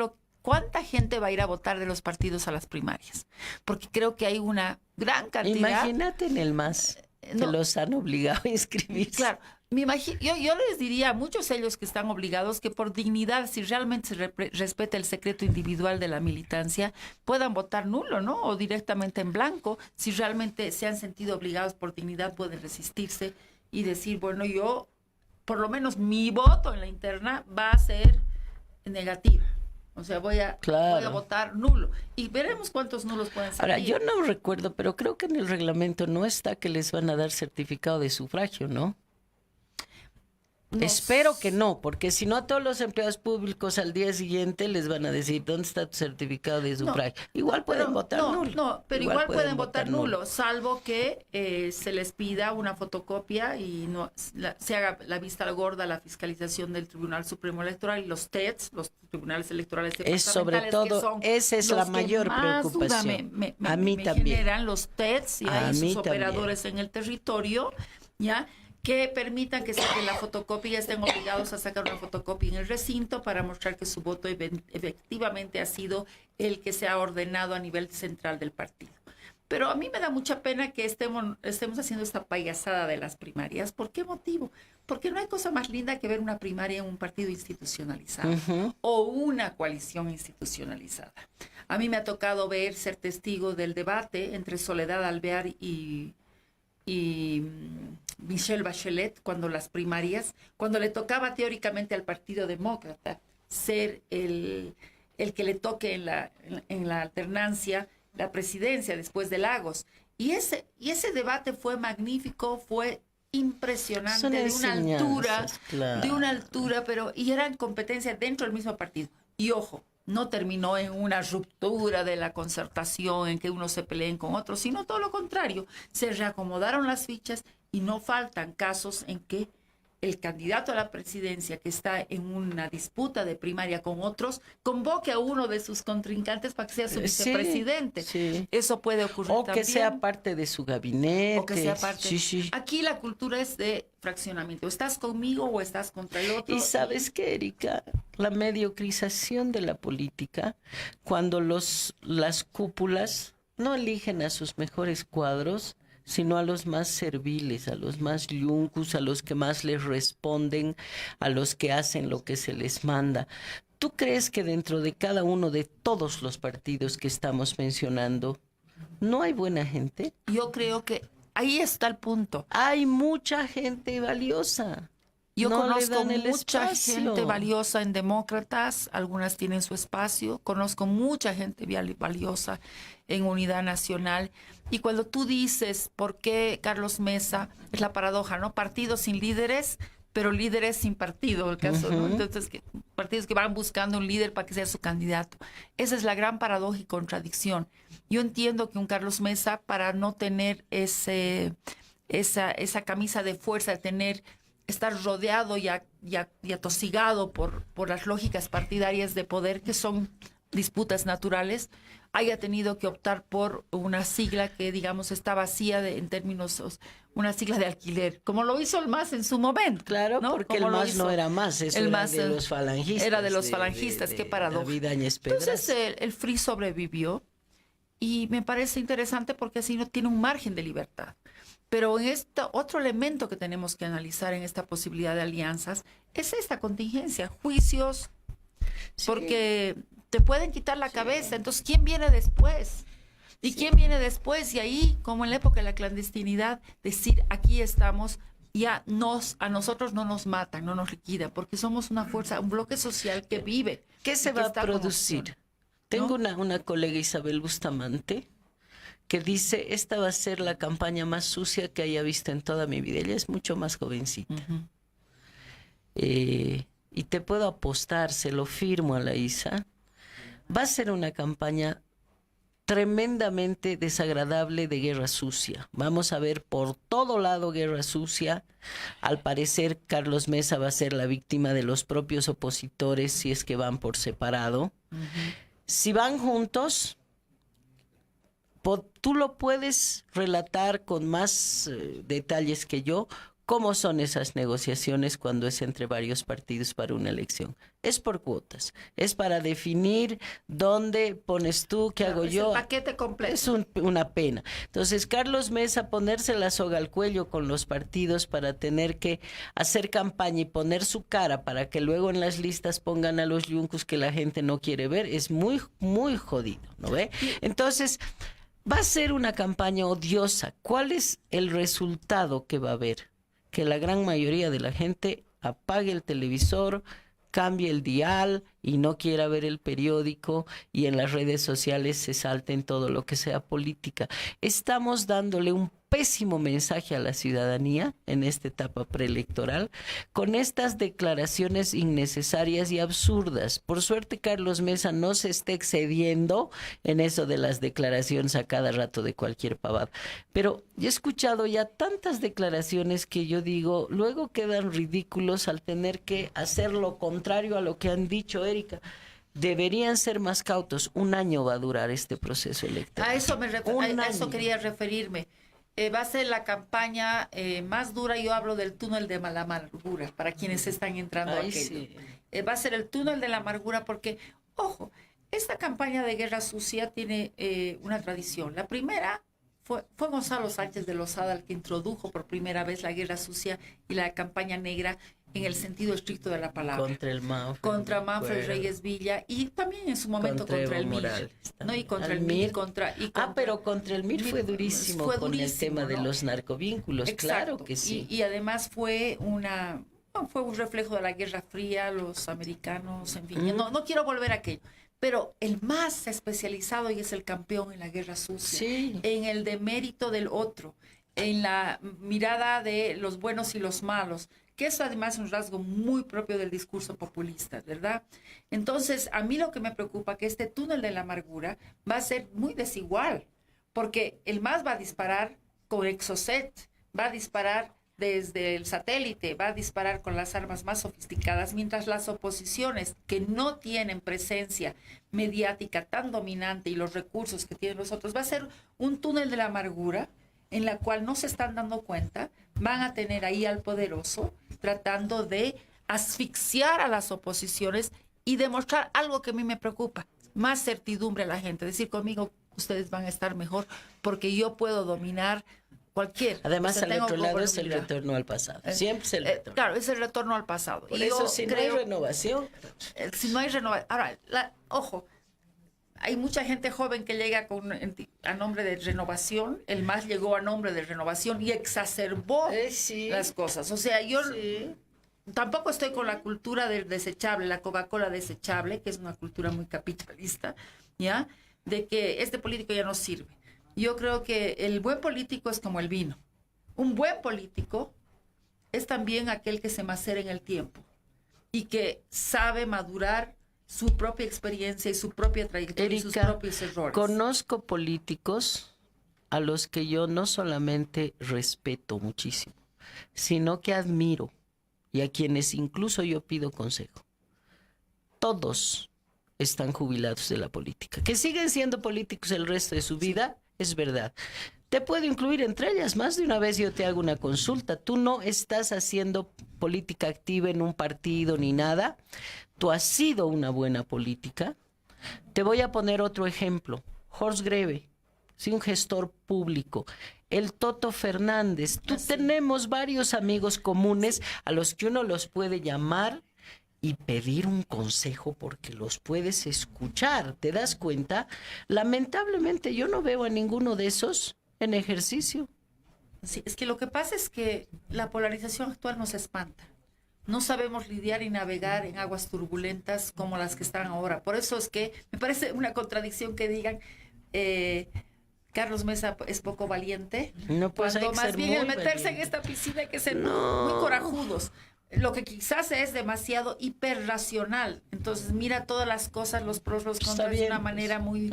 ¿cuánta gente va a ir a votar de los partidos a las primarias? Porque creo que hay una gran cantidad. Imagínate en el MAS, que los han obligado a inscribirse. Claro, yo les diría a muchos de ellos que están obligados que por dignidad, si realmente se respeta el secreto individual de la militancia, puedan votar nulo, ¿no? O directamente en blanco. Si realmente se han sentido obligados por dignidad, pueden resistirse y decir, bueno, yo, por lo menos mi voto en la interna va a ser negativa. O sea, voy a votar nulo. Y veremos cuántos nulos pueden salir. Ahora, yo no recuerdo, pero creo que en el reglamento no está que les van a dar certificado de sufragio, ¿no? Espero que no, porque si no a todos los empleados públicos al día siguiente les van a decir, ¿dónde está tu certificado de sufragio? Igual pueden votar nulo. No, pero igual pueden votar nulo, salvo que se les pida una fotocopia y no se haga la vista gorda la fiscalización del Tribunal Supremo Electoral y los TEDs, los tribunales electorales departamentales. Es sobre todo, esa es la mayor preocupación. A mí también. Generan los TEDs y hay sus operadores en el territorio, ¿ya?, que permitan que saquen la fotocopia y estén obligados a sacar una fotocopia en el recinto para mostrar que su voto efectivamente ha sido el que se ha ordenado a nivel central del partido. Pero a mí me da mucha pena que estemos haciendo esta payasada de las primarias. ¿Por qué motivo? Porque no hay cosa más linda que ver una primaria en un partido institucionalizado o una coalición institucionalizada. A mí me ha tocado ser testigo del debate entre Soledad Alvear y Michelle Bachelet cuando le tocaba teóricamente al Partido Demócrata ser el que le toque en la alternancia la presidencia después de Lagos. Y ese debate fue magnífico, fue impresionante, de una altura, y eran competencias dentro del mismo partido. Y ojo, no terminó en una ruptura de la concertación, en que unos se peleen con otros, sino todo lo contrario. Se reacomodaron las fichas y no faltan casos en que el candidato a la presidencia que está en una disputa de primaria con otros, convoque a uno de sus contrincantes para que sea su vicepresidente. Sí. Eso puede ocurrir también. O que sea parte de su gabinete. O que sea parte. Sí. Aquí la cultura es de fraccionamiento. ¿Estás conmigo o estás contra el otro? Y ¿sabes qué, Erika? La mediocrización de la política, cuando las cúpulas no eligen a sus mejores cuadros, sino a los más serviles, a los más yuncus, a los que más les responden, a los que hacen lo que se les manda. ¿Tú crees que dentro de cada uno de todos los partidos que estamos mencionando no hay buena gente? Yo creo que ahí está el punto. Hay mucha gente valiosa. Yo conozco mucha gente valiosa en Demócratas, algunas tienen su espacio, conozco mucha gente valiosa en Unidad Nacional. Y cuando tú dices, ¿por qué Carlos Mesa? Es la paradoja, ¿no? Partidos sin líderes, pero líderes sin partido, el caso, ¿no? Entonces, partidos que van buscando un líder para que sea su candidato. Esa es la gran paradoja y contradicción. Yo entiendo que un Carlos Mesa, para no tener esa camisa de fuerza, de estar rodeado y atosigado por las lógicas partidarias de poder, que son disputas naturales, haya tenido que optar por una sigla que, digamos, está vacía en términos, una sigla de alquiler, como lo hizo el MAS en su momento. Claro, ¿no? Porque el MAS no era MAS, eso era de los falangistas. Era de los falangistas, qué paradoja. Entonces el FRI sobrevivió y me parece interesante porque así no tiene un margen de libertad. Pero otro elemento que tenemos que analizar en esta posibilidad de alianzas es esta contingencia, juicios, porque te pueden quitar la cabeza. Entonces, ¿quién viene después? ¿Y quién viene después? Y ahí, como en la época de la clandestinidad, decir, aquí estamos, a nosotros no nos matan, no nos liquidan, porque somos una fuerza, un bloque social que vive. ¿Qué se va a producir? Tengo una colega, Isabel Bustamante, que dice, esta va a ser la campaña más sucia que haya visto en toda mi vida. Ella es mucho más jovencita. Y te puedo apostar, se lo firmo a la Isa, va a ser una campaña tremendamente desagradable de guerra sucia. Vamos a ver por todo lado guerra sucia. Al parecer, Carlos Mesa va a ser la víctima de los propios opositores si es que van por separado. Si van juntos, tú lo puedes relatar con más detalles que yo, ¿Cómo son esas negociaciones cuando es entre varios partidos para una elección? Es por cuotas, es para definir dónde pones tú, qué hago yo. El paquete completo. Es una pena. Entonces, Carlos Mesa, ponerse la soga al cuello con los partidos para tener que hacer campaña y poner su cara para que luego en las listas pongan a los yuncos que la gente no quiere ver, es muy, muy jodido, ¿no ve? Entonces, va a ser una campaña odiosa. ¿Cuál es el resultado que va a haber? Que la gran mayoría de la gente apague el televisor, cambie el dial y no quiera ver el periódico y en las redes sociales se salten todo lo que sea política. Estamos dándole un pésimo mensaje a la ciudadanía en esta etapa preelectoral con estas declaraciones innecesarias y absurdas. Por suerte, Carlos Mesa no se está excediendo en eso de las declaraciones a cada rato de cualquier pavada. Pero yo he escuchado ya tantas declaraciones que yo digo, luego quedan ridículos al tener que hacer lo contrario a lo que han dicho, Erika. Deberían ser más cautos. 1 año va a durar este proceso electoral. A eso quería referirme. Va a ser la campaña más dura. Yo hablo del túnel de la amargura para quienes están entrando a aquello. Sí. Va a ser el túnel de la amargura porque, ojo, esta campaña de guerra sucia tiene una tradición. La primera fue Gonzalo Sánchez de Lozada el que introdujo por primera vez la guerra sucia y la campaña negra en el sentido estricto de la palabra. Contra Manfred Reyes Villa y también en su momento contra el MIR. ¿No? Y contra el MIR. Pero contra el MIR fue durísimo con el tema de los narcovínculos. Exacto. Claro que sí. Y además fue un reflejo de la Guerra Fría, los americanos, en fin. No quiero volver a aquello. Pero el más especializado y es el campeón en la guerra sucia, sí, en el demérito del otro, en la mirada de los buenos y los malos, que eso además es un rasgo muy propio del discurso populista, ¿verdad? Entonces, a mí lo que me preocupa es que este túnel de la amargura va a ser muy desigual, porque el MAS va a disparar con Exocet, va a disparar desde el satélite, va a disparar con las armas más sofisticadas, mientras las oposiciones que no tienen presencia mediática tan dominante y los recursos que tienen los otros, va a ser un túnel de la amargura en la cual no se están dando cuenta, van a tener ahí al poderoso tratando de asfixiar a las oposiciones y demostrar algo que a mí me preocupa, más certidumbre a la gente, decir conmigo ustedes van a estar mejor porque yo puedo dominar cualquier. Además, al otro lado es el retorno al pasado. Siempre es el retorno. Claro, es el retorno al pasado. Por eso, si no hay renovación. Si no hay renovación. Ahora, ojo, hay mucha gente joven que llega a nombre de renovación. El MAS llegó a nombre de renovación y exacerbó las cosas. O sea, yo tampoco estoy con la cultura del desechable, la Coca-Cola desechable, que es una cultura muy capitalista, ¿ya? De que este político ya no sirve. Yo creo que el buen político es como el vino. Un buen político es también aquel que se macera en el tiempo y que sabe madurar su propia experiencia y su propia trayectoria, Erika, y sus propios errores. Conozco políticos a los que yo no solamente respeto muchísimo, sino que admiro y a quienes incluso yo pido consejo. Todos están jubilados de la política. Que siguen siendo políticos el resto de su vida, es verdad. Te puedo incluir entre ellas. Más de una vez yo te hago una consulta. Tú no estás haciendo política activa en un partido ni nada. Tú has sido una buena política. Te voy a poner otro ejemplo. Horst Greve, sí, un gestor público. El Toto Fernández. Tenemos varios amigos comunes a los que uno los puede llamar y pedir un consejo porque los puedes escuchar. ¿Te das cuenta? Lamentablemente yo no veo a ninguno de esos en ejercicio. Sí, es que lo que pasa es que la polarización actual nos espanta. No sabemos lidiar y navegar en aguas turbulentas como las que están ahora. Por eso es que me parece una contradicción que digan Carlos Mesa es poco valiente. No, pues cuando más bien el meterse valiente en esta piscina hay que ser muy corajudos. Lo que quizás es demasiado hiperracional. Entonces mira todas las cosas, los pros, los contras de una manera muy...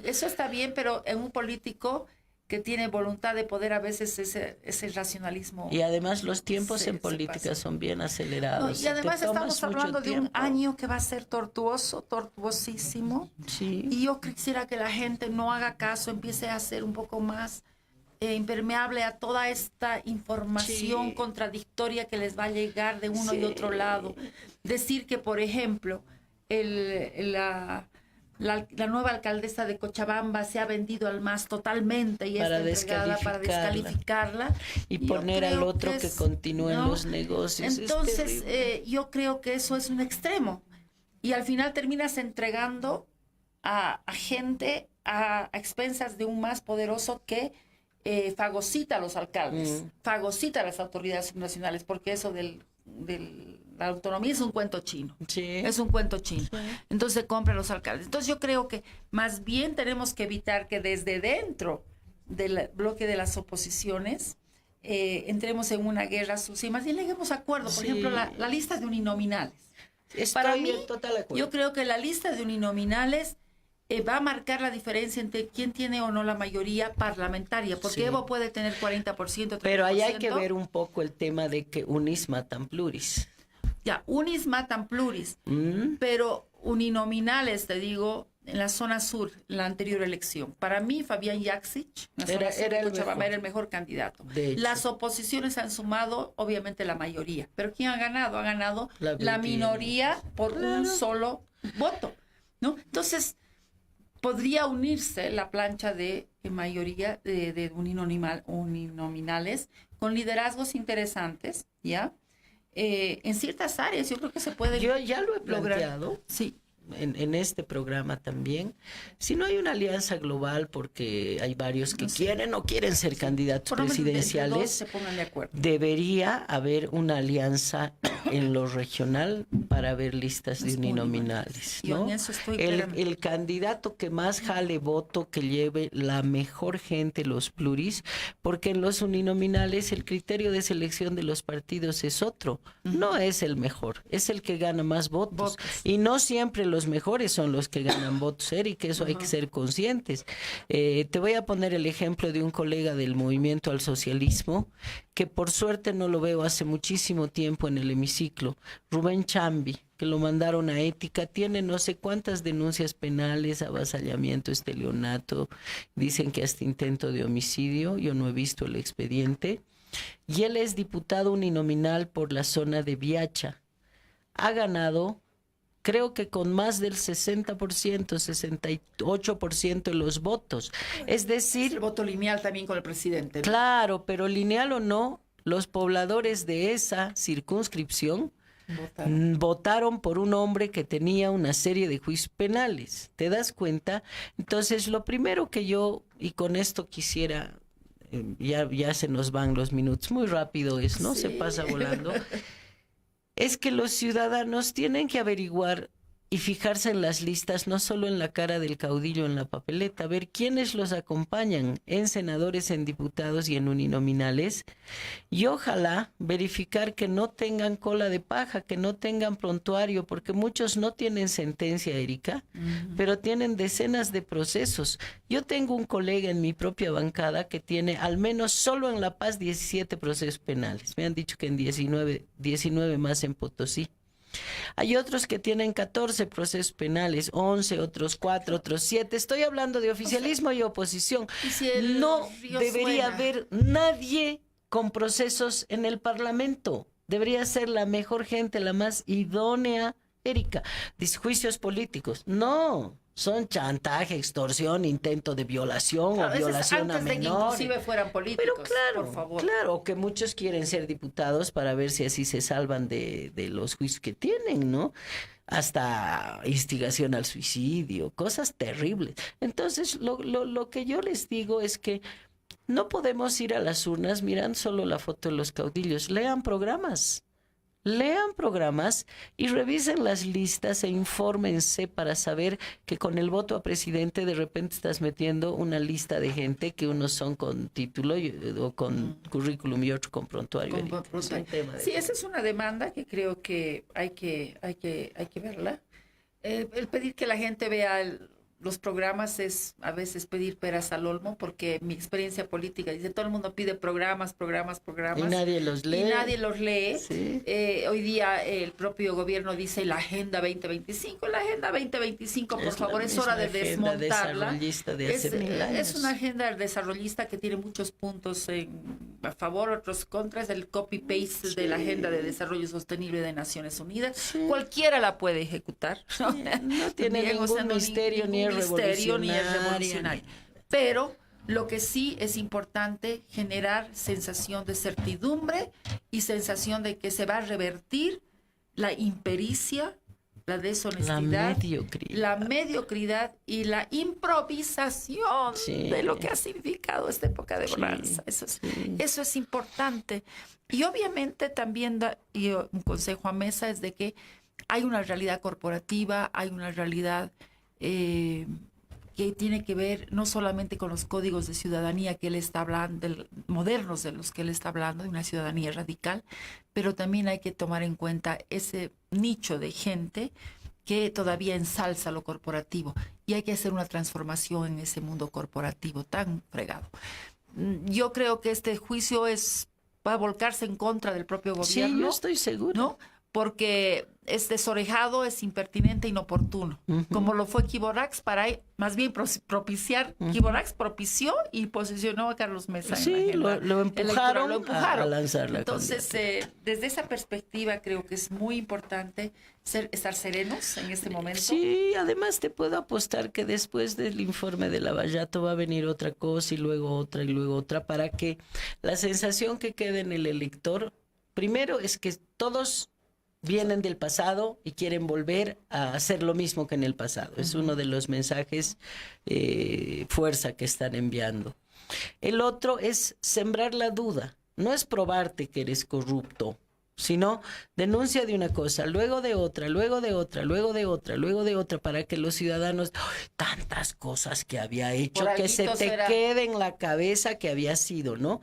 Eso está bien, pero en un político que tiene voluntad de poder, a veces ese racionalismo... Y además los tiempos en política son bien acelerados. Y además estamos hablando de un año que va a ser tortuosísimo. Sí. Y yo quisiera que la gente no haga caso, empiece a ser un poco más impermeable a toda esta información contradictoria que les va a llegar de uno y otro lado. Decir que, por ejemplo, la nueva alcaldesa de Cochabamba se ha vendido al MAS totalmente y para está entregada para descalificarla. Y poner al otro que continúe en los negocios. Entonces, yo creo que eso es un extremo. Y al final terminas entregando a gente a expensas de un MAS poderoso que fagocita a los alcaldes, fagocita a las autoridades nacionales, porque eso de la autonomía es un cuento chino. Es un cuento chino. Entonces compra a los alcaldes. Entonces yo creo que más bien tenemos que evitar que desde dentro del bloque de las oposiciones entremos en una guerra sucia y más bien lleguemos a acuerdo. Por ejemplo, la lista de uninominales. Para mí, yo creo que la lista de uninominales va a marcar la diferencia entre quién tiene o no la mayoría parlamentaria, porque Evo puede tener 40%, 30%. Pero ahí hay que ver un poco el tema de que unis matan pluris. Ya, unis matan pluris, pero uninominales, te digo, en la zona sur, en la anterior elección. Para mí, Fabián Yaksic era el mejor candidato. Las oposiciones han sumado, obviamente, la mayoría. Pero ¿quién ha ganado? Ha ganado la minoría por un solo voto, ¿no? Entonces, podría unirse la plancha de mayoría de uninominales con liderazgos interesantes, ¿ya? En ciertas áreas yo creo que se puede Yo ya lo he planteado. lograr. Sí. En este programa también, si no hay una alianza global, porque hay varios que quieren o quieren ser candidatos presidenciales, se pongan de acuerdo. Debería haber una alianza en lo regional para ver listas de uninominales, ¿no? El candidato que más jale voto, que lleve la mejor gente, los pluris, porque en los uninominales el criterio de selección de los partidos es otro, no es el mejor, es el que gana más votos. Y no siempre los mejores son los que ganan votos, Erika, eso hay que ser conscientes. Te voy a poner el ejemplo de un colega del Movimiento al Socialismo, que por suerte no lo veo hace muchísimo tiempo en el hemiciclo, Rubén Chambi, que lo mandaron a ética, tiene no sé cuántas denuncias penales, avasallamiento, estelionato, dicen que hasta intento de homicidio, yo no he visto el expediente, y él es diputado uninominal por la zona de Viacha. Ha ganado, creo que con más del 60%, 68% de los votos. Es decir... El voto lineal también con el presidente, ¿no? Claro, pero lineal o no, los pobladores de esa circunscripción votaron por un hombre que tenía una serie de juicios penales. ¿Te das cuenta? Entonces, lo primero que yo, y con esto quisiera, ya se nos van los minutos, muy rápido es, ¿no? Se pasa volando. Es que los ciudadanos tienen que averiguar y fijarse en las listas, no solo en la cara del caudillo en la papeleta, ver quiénes los acompañan en senadores, en diputados y en uninominales, y ojalá verificar que no tengan cola de paja, que no tengan prontuario, porque muchos no tienen sentencia, Erika, pero tienen decenas de procesos. Yo tengo un colega en mi propia bancada que tiene al menos solo en La Paz 17 procesos penales. Me han dicho que en 19 más en Potosí. Hay otros que tienen 14 procesos penales, 11, otros 4, otros 7. Estoy hablando de oficialismo y oposición. No debería haber nadie con procesos en el Parlamento. Debería ser la mejor gente, la más idónea, Erika. Juicios políticos. No. Son chantaje, extorsión, intento de violación o violación a menor. Antes de que inclusive fueran políticos, pero claro, por favor. Claro, que muchos quieren ser diputados para ver si así se salvan de los juicios que tienen, ¿no? Hasta instigación al suicidio, cosas terribles. Entonces, lo que yo les digo es que no podemos ir a las urnas mirando solo la foto de los caudillos. Lean programas y revisen las listas e infórmense para saber que con el voto a presidente de repente estás metiendo una lista de gente que unos son con título o con currículum y otro con prontuario. Sí, esa es una demanda que creo que hay que verla. El pedir que la gente vea los programas es a veces pedir peras al olmo, porque mi experiencia política dice, todo el mundo pide programas. Y nadie los lee. Sí. Hoy día el propio gobierno dice la Agenda 2025. La Agenda 2025, por favor, es hora de desmontarla. Es una agenda desarrollista que tiene muchos puntos a favor, otros contras, el copy-paste de la Agenda de Desarrollo Sostenible de Naciones Unidas. Sí. Cualquiera la puede ejecutar. No tiene ningún misterio, ni es revolucionario. Pero lo que sí es importante, generar sensación de certidumbre y sensación de que se va a revertir la impericia, la deshonestidad, la mediocridad y la improvisación de lo que ha significado esta época de bonanza. Eso es importante. Y obviamente también un consejo a Mesa es de que hay una realidad corporativa, hay una realidad que tiene que ver no solamente con los códigos de ciudadanía que él está hablando, modernos de los que él está hablando, de una ciudadanía radical, pero también hay que tomar en cuenta ese nicho de gente que todavía ensalza lo corporativo, y hay que hacer una transformación en ese mundo corporativo tan fregado. Yo creo que este juicio va a volcarse en contra del propio gobierno. Sí, yo estoy seguro. ¿No? Porque es desorejado, es impertinente, inoportuno. Como lo fue Kiborax, para más bien propiciar. Kiborax propició y posicionó a Carlos Mesa. Sí, lo empujaron a lanzarla. Entonces, desde esa perspectiva, creo que es muy importante estar serenos en este momento. Sí, además te puedo apostar que después del informe de Lavallato va a venir otra cosa y luego otra, para que la sensación que quede en el elector, primero, es que todos vienen del pasado y quieren volver a hacer lo mismo que en el pasado. Es uno de los mensajes fuerza que están enviando. El otro es sembrar la duda. No es probarte que eres corrupto, sino denuncia de una cosa, luego de otra, luego de otra, luego de otra, luego de otra, para que los ciudadanos, tantas cosas que había hecho, que se te quede en la cabeza que había sido, ¿no?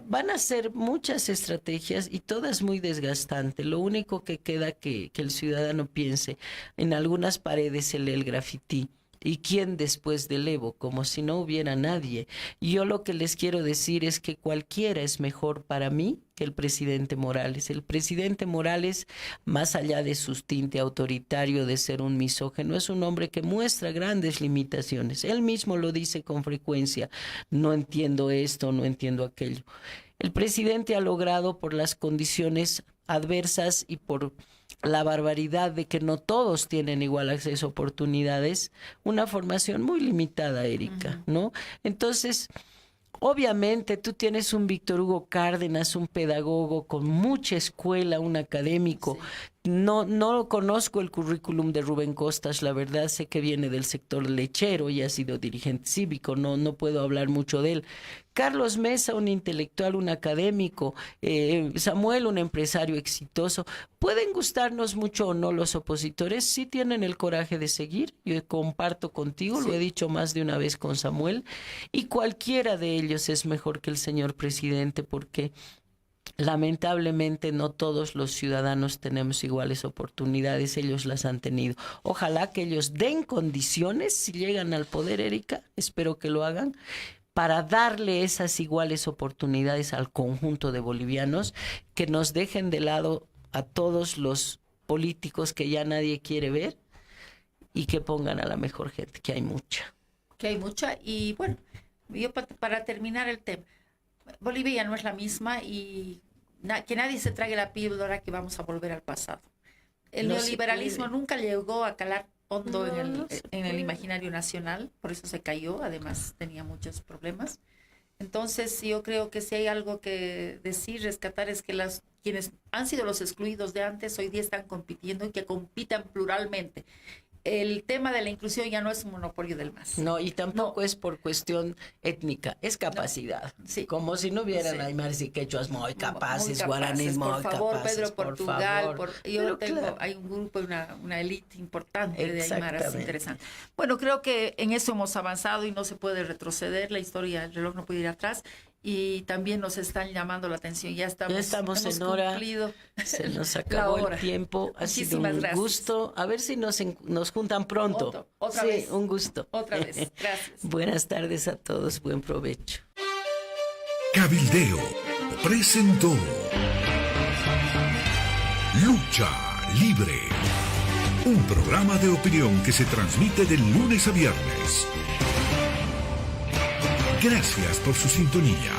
Van a ser muchas estrategias y todas muy desgastantes. Lo único que queda que el ciudadano piense, en algunas paredes se lee el grafití. ¿Y quién después del Evo? Como si no hubiera nadie. Y yo lo que les quiero decir es que cualquiera es mejor para mí que el presidente Morales. El presidente Morales, más allá de su tinte autoritario, de ser un misógino, es un hombre que muestra grandes limitaciones. Él mismo lo dice con frecuencia. No entiendo esto, no entiendo aquello. El presidente ha logrado, por las condiciones adversas y por la barbaridad de que no todos tienen igual acceso a oportunidades, una formación muy limitada, Erika, ¿no? Entonces, obviamente tú tienes un Víctor Hugo Cárdenas, un pedagogo con mucha escuela, un académico. Sí. No conozco el currículum de Rubén Costas, la verdad, sé que viene del sector lechero y ha sido dirigente cívico, no puedo hablar mucho de él. Carlos Mesa, un intelectual, un académico, Samuel, un empresario exitoso. Pueden gustarnos mucho o no los opositores, sí tienen el coraje de seguir, yo comparto contigo, sí. Lo he dicho más de una vez con Samuel, y cualquiera de ellos es mejor que el señor presidente, porque lamentablemente no todos los ciudadanos tenemos iguales oportunidades, ellos las han tenido. Ojalá que ellos den condiciones, si llegan al poder, Erika, espero que lo hagan, para darle esas iguales oportunidades al conjunto de bolivianos, que nos dejen de lado a todos los políticos que ya nadie quiere ver y que pongan a la mejor gente, que hay mucha. Y bueno, yo para terminar el tema, Bolivia no es la misma y que nadie se trague la píldora que vamos a volver al pasado. El neoliberalismo nunca llegó a calar hondo en el imaginario nacional, por eso se cayó, además tenía muchos problemas. Entonces yo creo que si hay algo que decir, rescatar, es que quienes han sido los excluidos de antes hoy día están compitiendo y que compitan pluralmente. El tema de la inclusión ya no es un monopolio del MAS. No, y tampoco es por cuestión étnica, es capacidad. No, sí. Como si no hubieran aymaras y quechuas muy capaces, guaraníes muy capaces. Por favor, Pedro, Portugal. Hay un grupo, una élite importante de aymaras interesante. Bueno, creo que en eso hemos avanzado y no se puede retroceder. La historia, el reloj no puede ir atrás. y también nos están llamando la atención. Ya estamos hemos en hora. cumplido Se nos acabó la hora. el tiempo. Ha sido Muchísimas un gracias. gusto. A ver si nos juntan pronto. Otra sí, vez. un gusto. Otra vez. Gracias. Buenas tardes a todos. Buen provecho. Cabildeo presentó Lucha Libre, un programa de opinión que se transmite de lunes a viernes. Gracias por su sintonía.